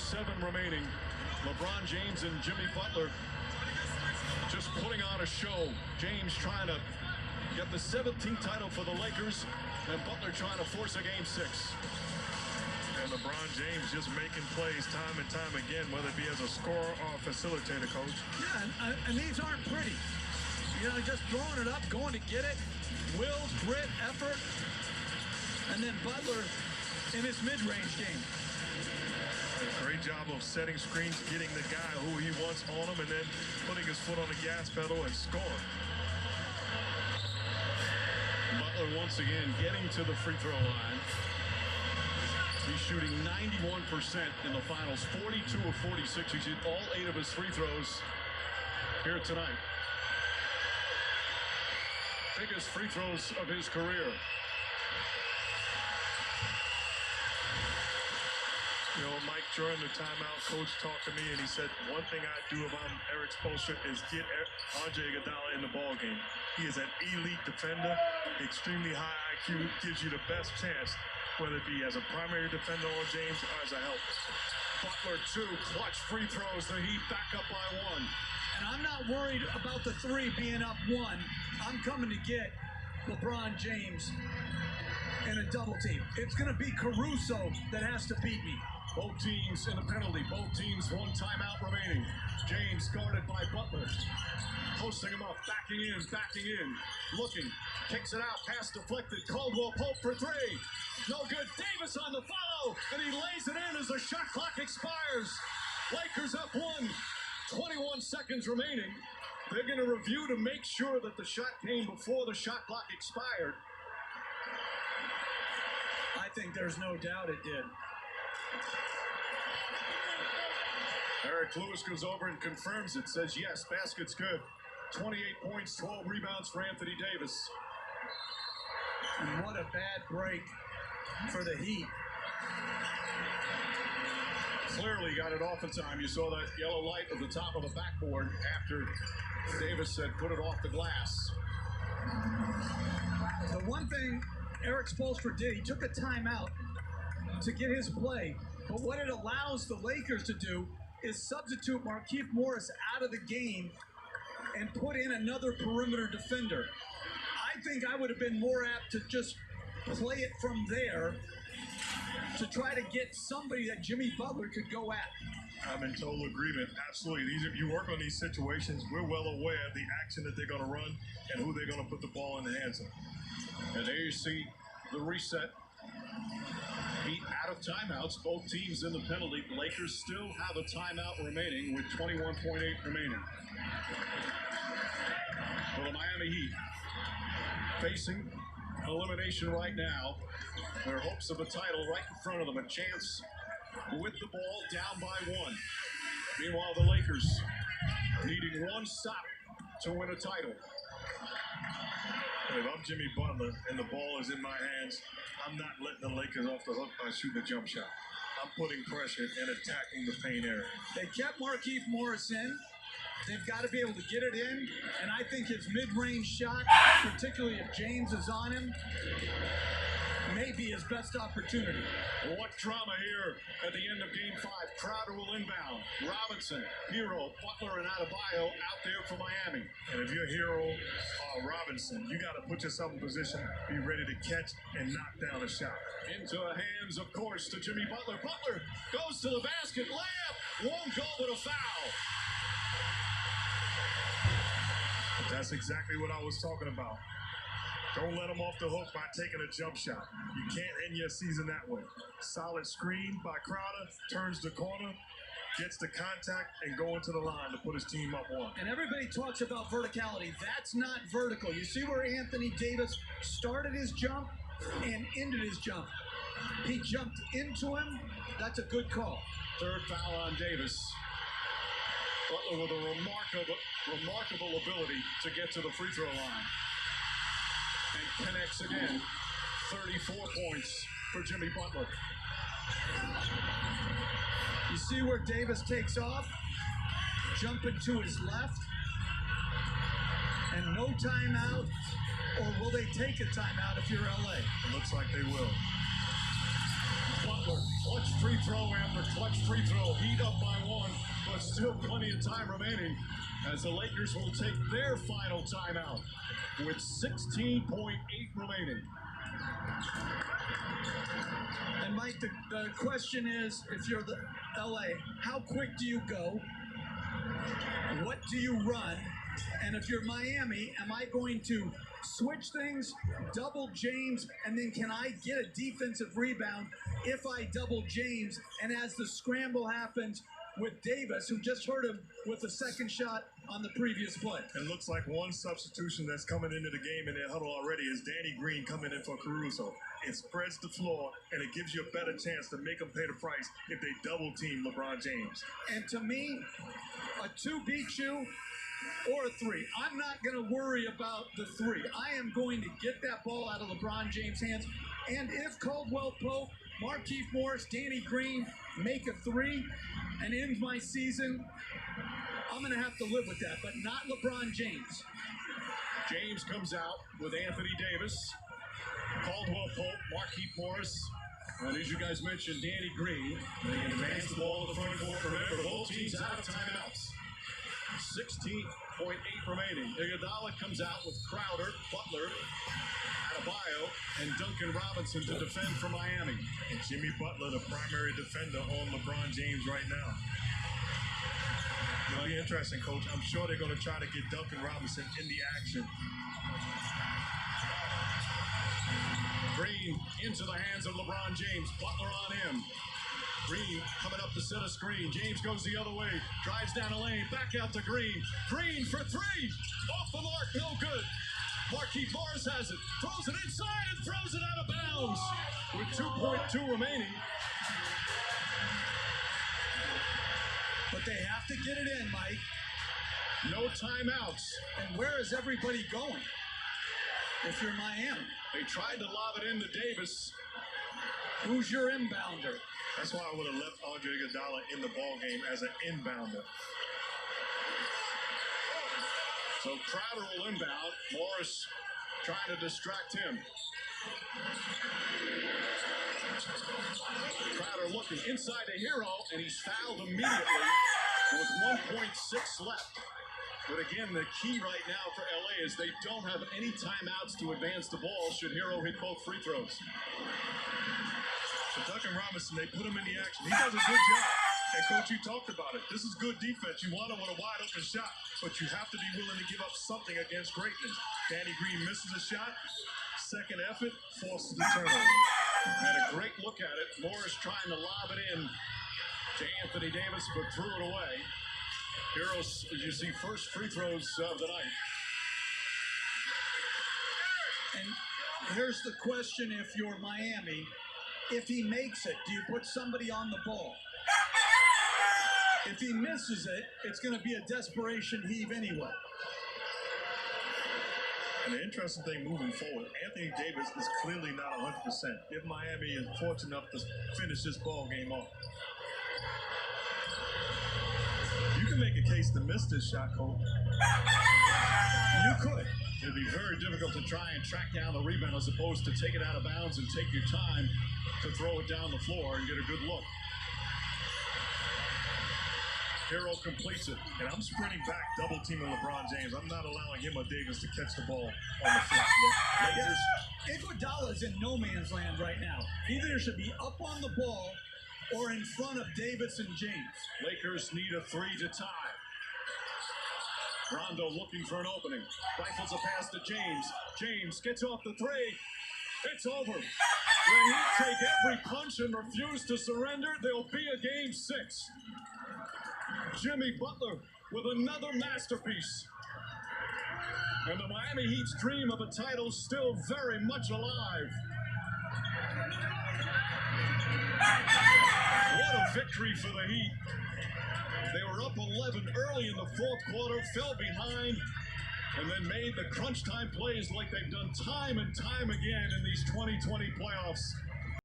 7 remaining. LeBron James and Jimmy Butler just putting on a show. James trying to get the 17th title for the Lakers, and Butler trying to force a game 6. And LeBron James just making plays time and time again, whether it be as a scorer or a facilitator, Coach. Yeah, and these aren't pretty. You know, just throwing it up, going to get it. Will, grit, effort. And then Butler in his mid-range game. Great job of setting screens, getting the guy who he wants on him, and then putting his foot on the gas pedal and scoring. Butler once again getting to the free throw line. He's shooting 91% in the finals, 42 of 46. He's hit all 8 of his free throws here tonight. Biggest free throws of his career. You know, Mike, during the timeout, Coach talked to me, and he said, one thing I do if I'm Eric Spoelstra is get Andre Iguodala in the ballgame. He is an elite defender, extremely high IQ, gives you the best chance, whether it be as a primary defender on James or as a helper. Butler 2 clutch free throws. The Heat back up by 1. And I'm not worried about the 3 being up 1. I'm coming to get LeBron James in a double team. It's going to be Caruso that has to beat me. Both teams in a penalty. Both teams 1 timeout remaining. James guarded by Butler. Posting him up, backing in, looking, kicks it out, pass deflected. Caldwell Pope for 3. No good. Davis on the follow, and he lays it in as the shot clock expires. Lakers up 1. 21 seconds remaining. They're going to review to make sure that the shot came before the shot clock expired. I think there's no doubt it did. Eric Lewis goes over and confirms it, says yes, basket's good. 28 points, 12 rebounds for Anthony Davis. And what a bad break for the Heat. Clearly got it off in time. You saw that yellow light at the top of the backboard after Davis said put it off the glass. The one thing Eric Spoelstra did, he took a timeout to get his play. But what it allows the Lakers to do is substitute Markieff Morris out of the game and put in another perimeter defender. I think I would have been more apt to just play it from there to try to get somebody that Jimmy Butler could go at. I'm in total agreement. Absolutely. You work on these situations, we're well aware of the action that they're going to run and who they're going to put the ball in the hands of. And there you see the reset. Heat out of timeouts. Both teams in the penalty. Lakers still have a timeout remaining with 21.8 remaining. For the Miami Heat, facing elimination right now. Their hopes of a title right in front of them. A chance with the ball down by 1. Meanwhile, the Lakers needing 1 stop to win a title. If I'm Jimmy Butler and the ball is in my hands, I'm not letting the Lakers off the hook by shooting a jump shot. I'm putting pressure and attacking the paint area. They kept Markieff Morris in. They've got to be able to get it in. And I think his mid-range shot, particularly if James is on him, may be his best opportunity. What drama here at the end of Game 5. Crowder will inbound. Robinson, Hero, Butler, and Adebayo out there for Miami. And if you're Hero Robinson, you got to put yourself in position, be ready to catch and knock down a shot. Into the hands, of course, to Jimmy Butler. Butler goes to the basket. Layup won't go with a foul. That's exactly what I was talking about. Don't let them off the hook by taking a jump shot. You can't end your season that way. Solid screen by Crowder, turns the corner, gets the contact, and going to the line to put his team up 1. And everybody talks about verticality. That's not vertical. You see where Anthony Davis started his jump and ended his jump. He jumped into him. That's a good call. Third foul on Davis. Butler with a remarkable ability to get to the free throw line. And connects again. 34 points for Jimmy Butler. You see where Davis takes off? Jumping to his left. And no timeout. Or will they take a timeout if you're LA? It looks like they will. Butler Clutch free throw after clutch free throw. Heat up by one, but still plenty of time remaining as the Lakers will take their final timeout with 16.8 remaining. And Mike, the question is, if you're the LA, how quick do you go? What do you run? And if you're Miami, am I going to switch things, double James, and then can I get a defensive rebound if I double James? And as the scramble happens with Davis, who just hurt him with the second shot on the previous play. It looks like one substitution that's coming into the game in their huddle already is Danny Green coming in for Caruso. It spreads the floor, and it gives you a better chance to make them pay the price if they double team LeBron James. And to me, a 2 beats you or a 3. I'm not going to worry about the 3. I am going to get that ball out of LeBron James' hands. And if Caldwell Pope, Markieff Morris, Danny Green make a 3 and end my season, I'm going to have to live with that, but not LeBron James. James comes out with Anthony Davis, Caldwell Pope, Markieff Morris, and as you guys mentioned, Danny Green. They advance the ball to the front court. Remember, both teams out of timeouts. 16.8 remaining. Iguodala comes out with Crowder, Butler, Adebayo, and Duncan Robinson to defend for Miami. And Jimmy Butler, the primary defender on LeBron James right now. It'll be interesting, Coach. I'm sure they're going to try to get Duncan Robinson in the action. Green into the hands of LeBron James. Butler on him. Green coming up to set a screen. James goes the other way. Drives down the lane. Back out to Green. Green for 3. Off the mark. No good. Markieff Morris has it. Throws it inside and throws it out of bounds. With 2.2 remaining. But they have to get it in, Mike. No timeouts. And where is everybody going if you're Miami? They tried to lob it into Davis. Who's your inbounder? That's why I would have left Andre Iguodala in the ballgame as an inbounder. So Crowder will inbound. Morris trying to distract him. Crowder looking inside the hero, and he's fouled immediately with 1.6 left. But again, the key right now for LA is they don't have any timeouts to advance the ball should Hero hit both free throws. So Duncan Robinson, they put him in the action. He does a good job. And Coach, you talked about it. This is good defense. You want him with a wide open shot, but you have to be willing to give up something against greatness. Danny Green misses a shot. Second effort, forces the turnover. Had a great look at it. Morris trying to lob it in to Anthony Davis, but threw it away. Heroes, as you see, first free throws of the night. And here's the question if you're Miami. If he makes it, do you put somebody on the ball? If he misses it, it's going to be a desperation heave anyway. And the interesting thing moving forward, Anthony Davis is clearly not 100%. If Miami is fortunate enough to finish this ball game off. You can make a case to miss this shot, Cole. You could. It'd be very difficult to try and track down the rebound as opposed to take it out of bounds and take your time to throw it down the floor and get a good look. Hero completes it. And I'm sprinting back, double teaming LeBron James. I'm not allowing him or Davis to catch the ball on the flat. Iguodala's in no man's land right now. Either should be up on the ball or in front of Davis and James. Lakers need a 3 to tie. Rondo looking for an opening. Rifles a pass to James. James gets off the 3. It's over. When he take every punch and refuse to surrender, there'll be a game 6. Jimmy Butler with another masterpiece. And the Miami Heat's dream of a title still very much alive. What a victory for the Heat. They were up 11 early in the fourth quarter, fell behind, and then made the crunch time plays like they've done time and time again in these 2020 playoffs.